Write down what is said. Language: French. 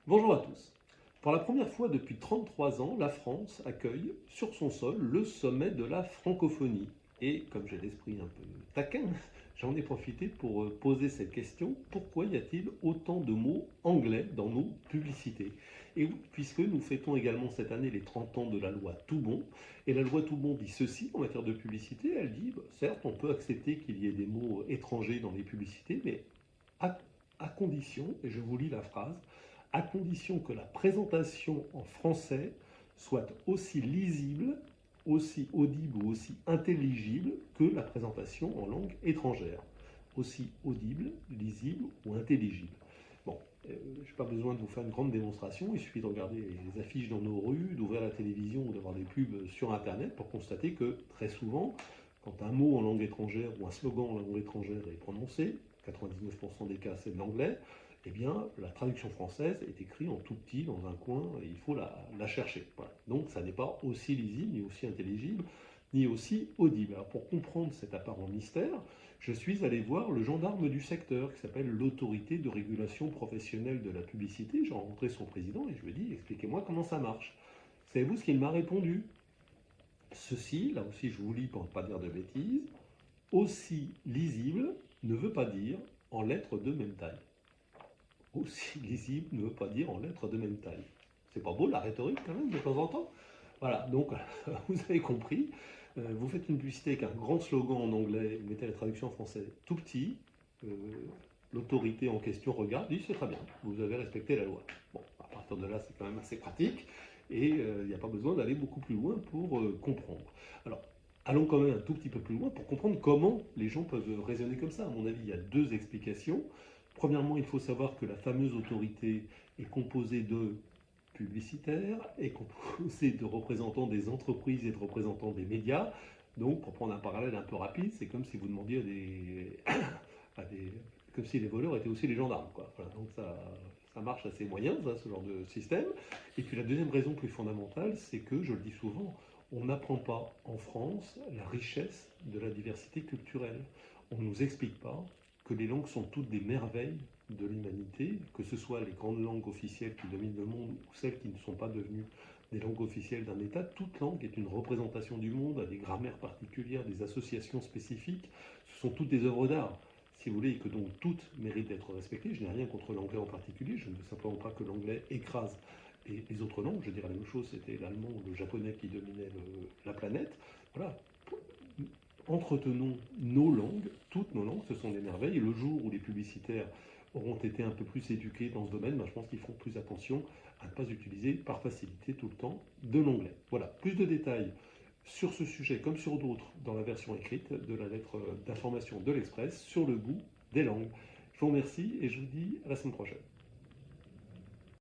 Bonjour à tous. Pour la première fois depuis 33 ans, la France accueille sur son sol le sommet de la francophonie. Et comme j'ai l'esprit un peu taquin, j'en ai profité pour poser cette question, pourquoi y a-t-il autant de mots anglais dans nos publicités? Et oui, puisque nous fêtons également cette année les 30 ans de la loi Toubon, et la loi Toubon dit ceci en matière de publicité, elle dit, certes, on peut accepter qu'il y ait des mots étrangers dans les publicités, mais à, à condition, et je vous lis la phrase, à condition que la présentation en français soit aussi lisible, aussi audible ou aussi intelligible que la présentation en langue étrangère. Aussi audible, lisible ou intelligible. Bon, je n'ai pas besoin de vous faire une grande démonstration, il suffit de regarder les affiches dans nos rues, d'ouvrir la télévision ou d'avoir des pubs sur Internet pour constater que très souvent, quand un mot en langue étrangère ou un slogan en langue étrangère est prononcé, 99% des cas c'est de l'anglais, eh bien la traduction française est écrite en tout petit dans un coin et il faut la chercher. Voilà. Donc ça n'est pas aussi lisible, ni aussi intelligible, ni aussi audible. Alors pour comprendre cet apparent mystère, je suis allé voir le gendarme du secteur qui s'appelle l'autorité de régulation professionnelle de la publicité. J'ai rencontré son président et je lui ai dit expliquez-moi comment ça marche. Savez-vous ce qu'il m'a répondu? Ceci, là aussi je vous lis pour ne pas dire de bêtises, aussi lisible ne veut pas dire en lettres de même taille. Aussi lisible ne veut pas dire en lettres de même taille. C'est pas beau la rhétorique quand même de temps en temps? Voilà, donc vous avez compris, vous faites une publicité avec un grand slogan en anglais, vous mettez la traduction en français tout petit, euh, l'autorité en question regarde, dit c'est très bien, vous avez respecté la loi. Bon, à partir de là c'est quand même assez pratique, et il n'y a pas besoin d'aller beaucoup plus loin pour comprendre. Alors, allons quand même un tout petit peu plus loin pour comprendre comment les gens peuvent raisonner comme ça. À mon avis, il y a deux explications. Premièrement, il faut savoir que la fameuse autorité est composée de publicitaires, est composée de représentants des entreprises et de représentants des médias. Donc, pour prendre un parallèle un peu rapide, c'est comme si vous demandiez comme si les voleurs étaient aussi les gendarmes, quoi. Voilà, donc ça marche assez moyen, ça, ce genre de système. Et puis la deuxième raison plus fondamentale, c'est que, je le dis souvent, on n'apprend pas en France la richesse de la diversité culturelle. On ne nous explique pas que les langues sont toutes des merveilles de l'humanité, que ce soit les grandes langues officielles qui dominent le monde ou celles qui ne sont pas devenues des langues officielles d'un État. Toute langue est une représentation du monde, a des grammaires particulières, des associations spécifiques. Ce sont toutes des œuvres d'art, si vous voulez, et que donc toutes méritent d'être respectées. Je n'ai rien contre l'anglais en particulier, je ne veux simplement pas que l'anglais écrase les autres langues. Je dirais la même chose, c'était l'allemand ou le japonais qui dominaient la planète. Voilà, entretenons nos langues, toutes nos langues, ce sont des merveilles. Et le jour où les publicitaires auront été un peu plus éduqués dans ce domaine, je pense qu'ils feront plus attention à ne pas utiliser par facilité tout le temps de l'anglais. Voilà, plus de détails sur ce sujet comme sur d'autres dans la version écrite de la lettre d'information de l'Express sur le goût des langues. Je vous remercie et je vous dis à la semaine prochaine.